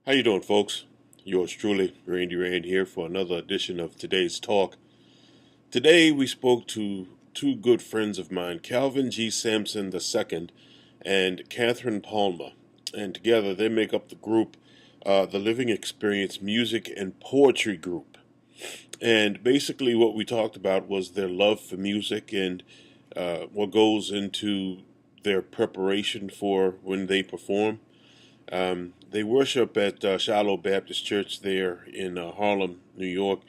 How you doing, folks? Yours truly, Randy Rand here for another edition of today's talk. Today we spoke to two good friends of mine, Calvin G. Sampson II and Catherine Palmer, and together they make up the group, the Living Experience Music and Poetry Group. And basically, what we talked about was their love for music and what goes into their preparation for when they perform. They worship at Shiloh Baptist Church there in Harlem, New York.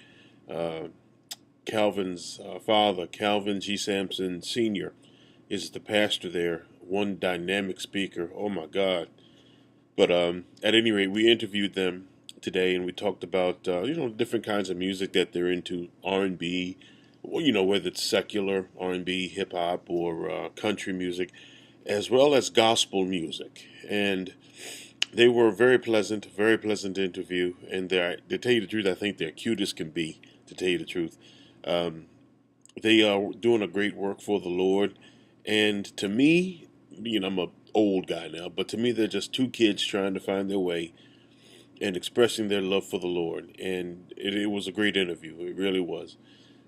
Uh, Calvin's father, Calvin G. Sampson Sr., is the pastor there. One dynamic speaker. Oh my God! But at any rate, we interviewed them today, and we talked about different kinds of music that they're into, R&B, or whether it's secular R&B, hip hop, or country music, as well as gospel music. And they were very pleasant interview, and to tell you the truth, I think they're cute as can be. To tell you the truth, um, they are doing a great work for the Lord, and to me, I'm a old guy now, but to me, they're just two kids trying to find their way and expressing their love for the Lord, and it was a great interview. It really was.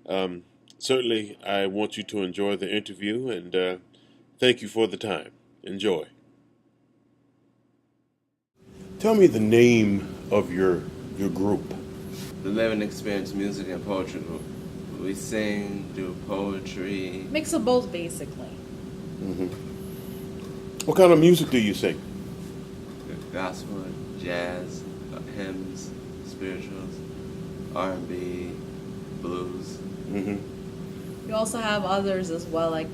Um, Certainly, I want you to enjoy the interview, and thank you for the time. Enjoy. Tell me the name of your group. The Living Experience Music and Poetry Group. We sing, do poetry. Mix of both, basically. Hmm. What kind of music do you sing? Gospel, jazz, hymns, spirituals, R&B, blues. Hmm. We also have others as well, like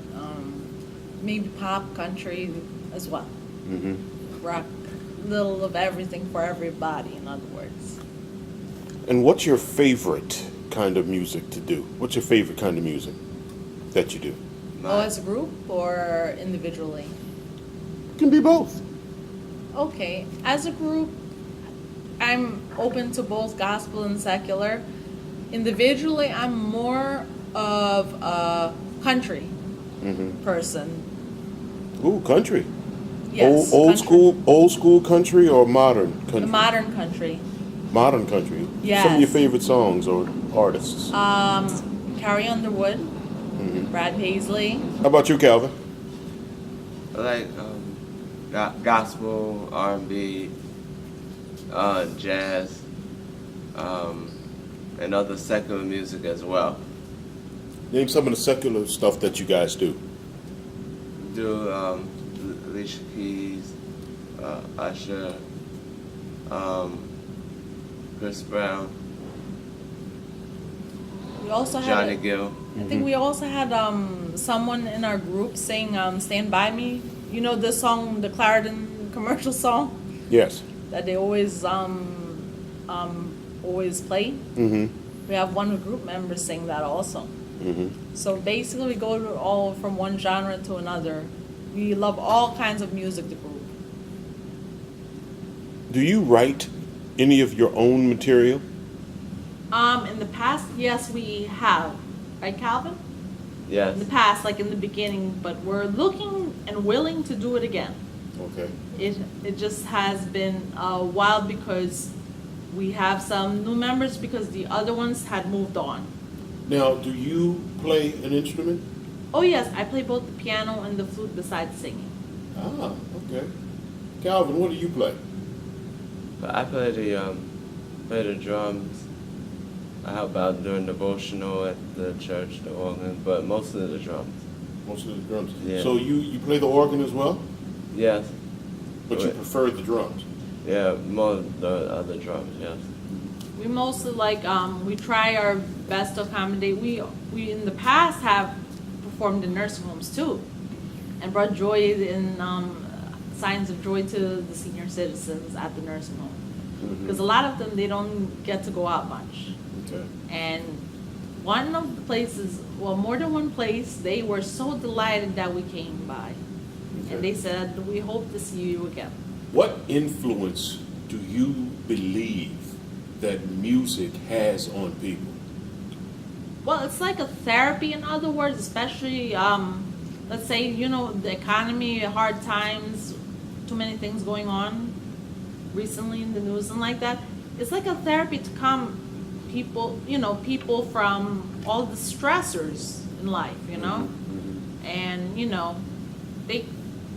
maybe pop, country as well. Hmm. Rock, little of everything for everybody, in other words. And what's your favorite kind of music to do? What's your favorite kind of music that you do? Oh, My, as a group or individually? It can be both. Okay, as a group, I'm open to both gospel and secular. Individually, I'm more of a country Hmm. person. Ooh, country. Yes, country. Old school country or modern The country? modern country. Modern country. Some of your Yes. favorite songs or artists. Carrie Underwood, Hmm. Brad Paisley. How about you, Calvin? I like gospel, R&B, jazz, and other secular music as well. Name some of the secular stuff that you guys do. Do Alicia Keys, Usher, um, Chris Brown, We also had, Johnny Gill. I think we also had someone in our group sing "Stand By Me." You know the song, the Clarendon commercial song Yes. that they always play. Hmm. We have one group member sing that also. Hmm. So basically, we go to all from one genre to another. We love all kinds of music. The group. Do you write any of your own material? In the past, yes, we have. Right, Calvin? Yes. In the past, like in the beginning, but we're looking and willing to do it again. Okay. It just has been a while because we have some new members because the other ones had moved on. Now, do you play an instrument? Oh yes, I play both the piano and the flute besides singing. Ah, okay. Calvin, what do you play? But I play the drums. I help out during devotional at the church, the organ, but mostly the drums. Most of the drums. Yeah. So you play the organ as well, Yes. but you Right. prefer the drums. Yeah, more of the other drums, yes. We mostly we try our best to accommodate. We in the past have performed in nursing homes too, and brought joy and signs of joy to the senior citizens at the nursing home. Because a lot of them they don't get to go out much. Okay. And one of the places, well, more than one place, they were so delighted that we came by. Okay. And they said, we hope to see you again. What influence do you believe that music has on people? Well, it's like a therapy, in other words, especially, let's say, the economy, hard times, too many things going on. recently in the news and like that. It's like a therapy to calm people, people from all the stressors in life, and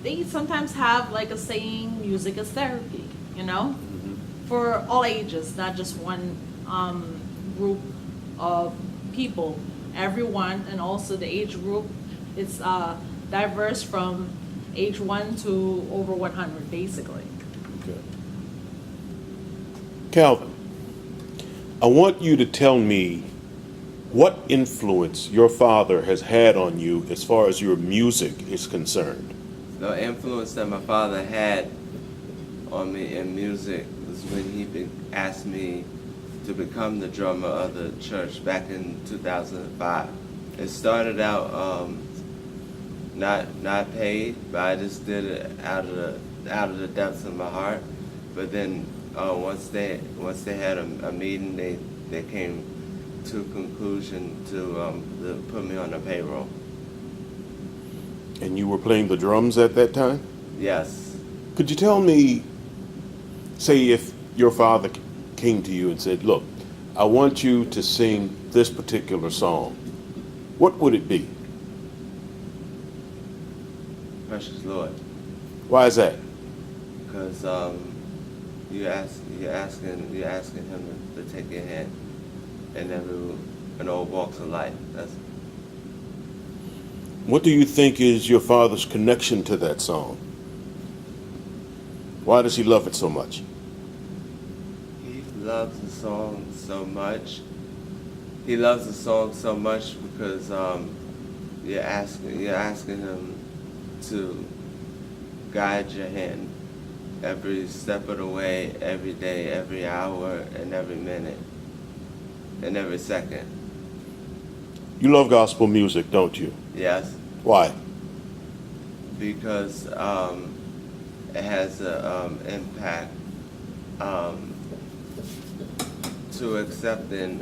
they sometimes have like a saying, music is therapy, for all ages, not just one group of people. Everyone, and also the age group, it's diverse from age 1 to over 100, basically. Okay. Calvin, I want you to tell me what influence your father has had on you as far as your music is concerned. The influence that my father had on me in music was when he asked me to become the drummer of the church back in 2005. It started out not paid, but I just did it out of the depths of my heart. But then once they had a meeting, they came to a conclusion to put me on the payroll. And you were playing the drums at that time? Yes. Could you tell me, say if your father came to you and said, look, I want you to sing this particular song, what would it be? Precious Lord. Why is that? Because you're asking him to take your hand in all walks of life. What do you think is your father's connection to that song? Why does he love it so much? He loves the song so much. He loves the song so much because you're asking him to guide your hand every step of the way, every day, every hour, and every minute, and every second. You love gospel music, don't you? Yes. Why? Because it has an impact to accepting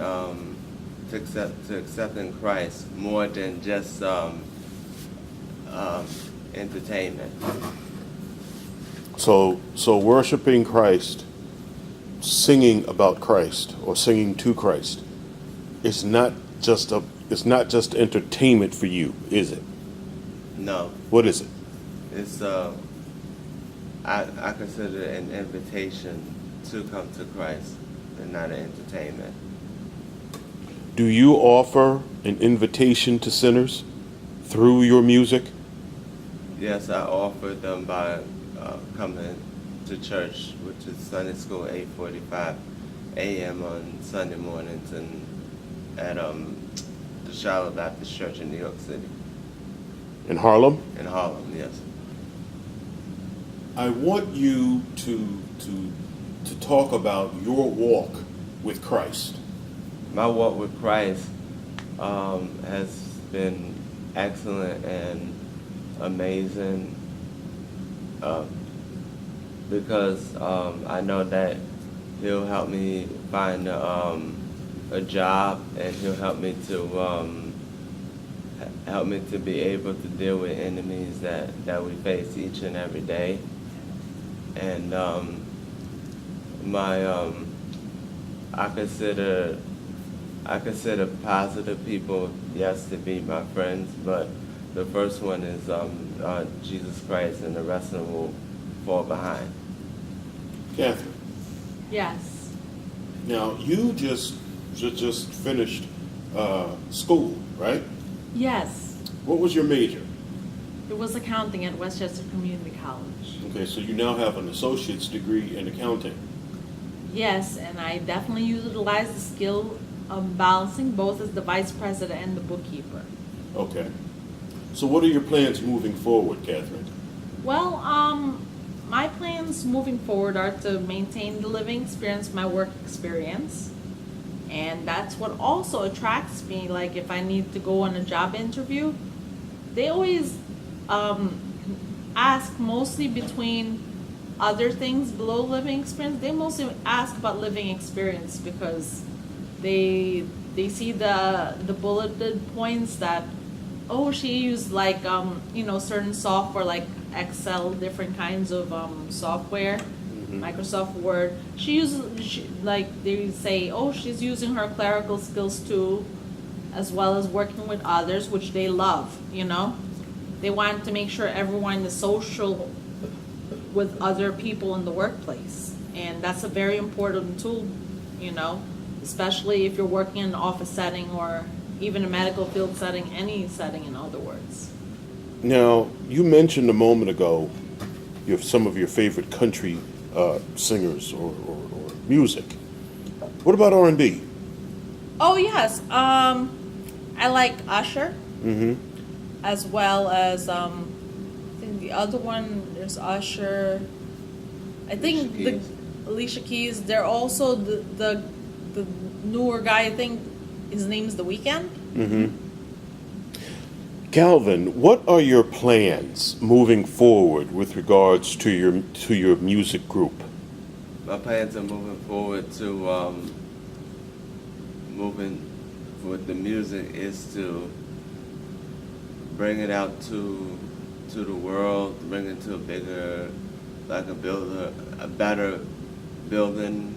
Christ more than just entertainment. So worshiping Christ, singing about Christ or singing to Christ, it's not just entertainment for you, is it? No. What is it? It's I consider it an invitation to come to Christ and not an entertainment. Do you offer an invitation to sinners through your music? Yes, I offer them by coming to church, which is Sunday school, 8:45 a.m. on Sunday mornings, and at the Charlotte Baptist Church in New York City. In Harlem? In Harlem, yes. I want you to talk about your walk with Christ. My walk with Christ has been excellent and amazing because I know that He'll help me find a job, and He'll help me to be able to deal with enemies that we face each and every day. And I consider positive people, yes, to be my friends, but the first one is Jesus Christ, and the rest of them will fall behind. Catherine. Yes. Now you just finished school, right? Yes. What was your major? It was accounting at Westchester Community College. Okay, so you now have an associate's degree in accounting. Yes, and I definitely utilize the skill of balancing both as the vice president and the bookkeeper. Okay. So what are your plans moving forward, Catherine? Well, my plans moving forward are to maintain the living experience, my work experience. And that's what also attracts me. Like if I need to go on a job interview, they always ask, mostly between other things below living experience, they mostly ask about living experience because they see the bulleted points that, oh, she used like certain software like Excel, different kinds of software, Microsoft Word. Like they say, oh, she's using her clerical skills too, as well as working with others, which they love, you know. They want to make sure everyone is social with other people in the workplace. And that's a very important tool, you know, especially if you're working in an office setting or even a medical field setting, any setting, in other words. Now, you mentioned a moment ago some of your favorite country singers or music. What about R&B? Oh, yes. I like Usher, as well as, I think the other one, there's Usher. I think Alicia Keys. Alicia Keys. They're also the newer guy, I think his name is The Weeknd. Calvin, what are your plans moving forward with regards to your music group? My plans are moving forward to moving with the music is to bring it out to the world, bring it to a bigger, like a better building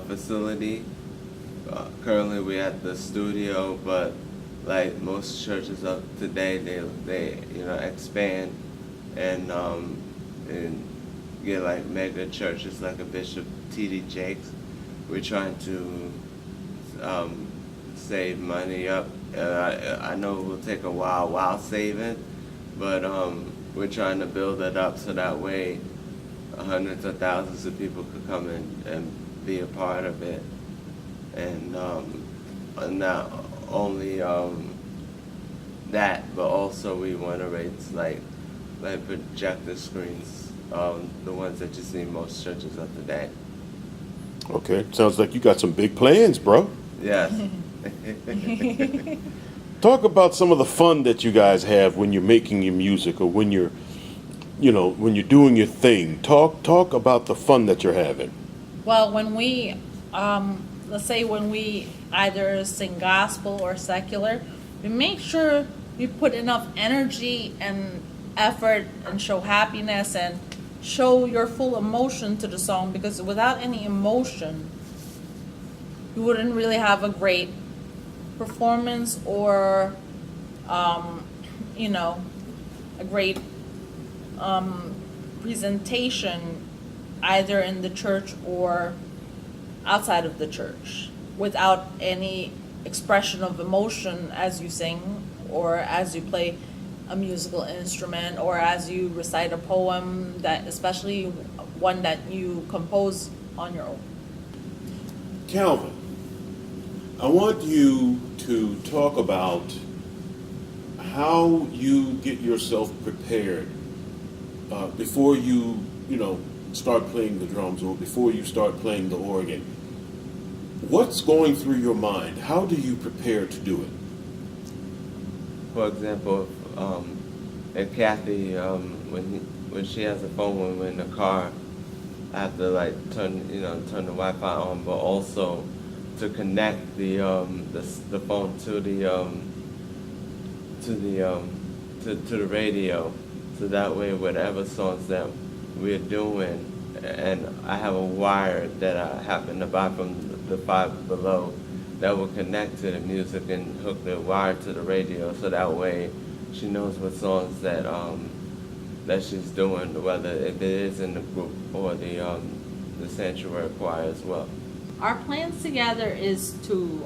facility. Currently, we're at the studio, but like most churches of today, they expand and get like mega churches like a Bishop T.D. Jakes. We're trying to save money up. I know it will take a while saving, but we're trying to build it up so that way hundreds of thousands of people could come in and be a part of it. And not only that, but also we want to raise like projector screens, the ones that you see in most churches of today. Okay, sounds like you got some big plans, bro. Yes. Talk about some of the fun that you guys have when you're making your music or when you're doing your thing. Talk about the fun that you're having. Well, when we, let's say when we either sing gospel or secular, we make sure we put enough energy and effort and show happiness and show your full emotion to the song, because without any emotion, you wouldn't really have a great performance or, a great presentation either in the church or outside of the church, without any expression of emotion as you sing or as you play a musical instrument or as you recite a poem, that especially one that you compose on your own. Calvin, I want you to talk about how you get yourself prepared before you start playing the drums or before you start playing the organ. What's going through your mind? How do you prepare to do it? For example, if Kathy, when she has a phone when we're in the car, I have to turn the Wi-Fi on, but also to connect the phone to the radio, so that way whatever songs that we're doing, and I have a wire that I happen to buy from the Five Below that will connect to the music and hook the wire to the radio, so that way she knows what songs that she's doing, whether if it is in the group or the sanctuary choir as well. Our plans together is to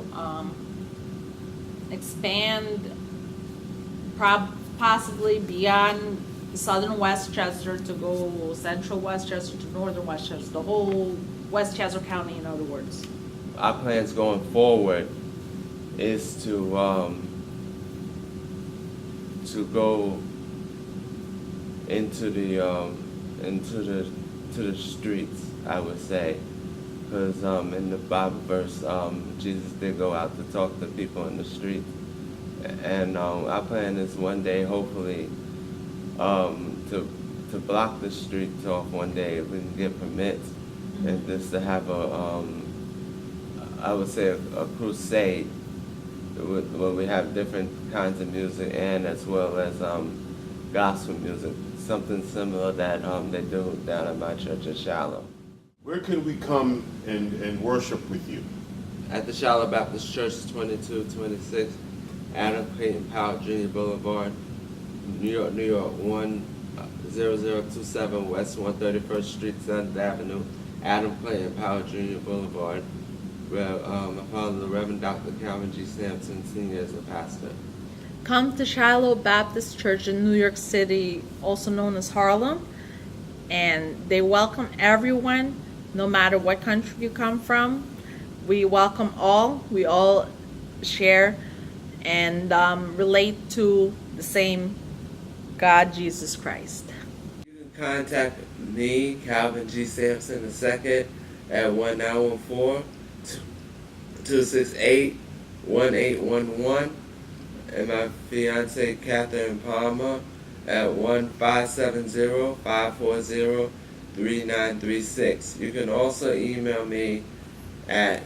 expand possibly beyond southern Westchester to go central Westchester to northern Westchester, the whole Westchester County, in other words. Our plans going forward is to go into the streets, I would say, because in the Bible verse, Jesus did go out to talk to people in the streets, and our plan is one day, hopefully, to block the streets off one day if we can get permits, and just to have I would say a crusade where we have different kinds of music and as well as gospel music, something similar that they do down at my church in Shiloh. Where can we come and worship with you? At the Shiloh Baptist Church, 2226 Adam Clayton Powell Jr. Boulevard, New York, 10027 West 131st Street, 7th Avenue, Adam Clayton Powell Jr. Boulevard, where my father, the Reverend Dr. Calvin G. Sampson, Sr. is the pastor. Come to Shiloh Baptist Church in New York City, also known as Harlem, and they welcome everyone, no matter what country you come from. We welcome all. We all share and relate to the same God, Jesus Christ. You can contact me, Calvin G. Sampson II, at 1914-268-1811, and my fiancée, Catherine Palmer, at 1570-540-3936. You can also email me at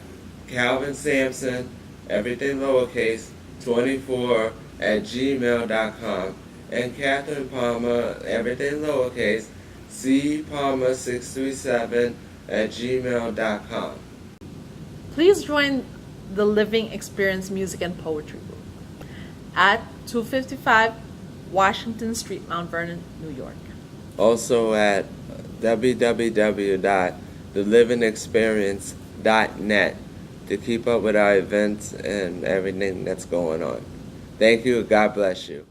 Calvin Sampson, everything lowercase, 24 at gmail.com, and Catherine Palmer, everything lowercase, C Palmer 637 at gmail.com. Please join the Living Experience Music and Poetry Group at 255 Washington Street, Mount Vernon, New York. Also at www.thelivingexperience.net to keep up with our events and everything that's going on. Thank you. God bless you.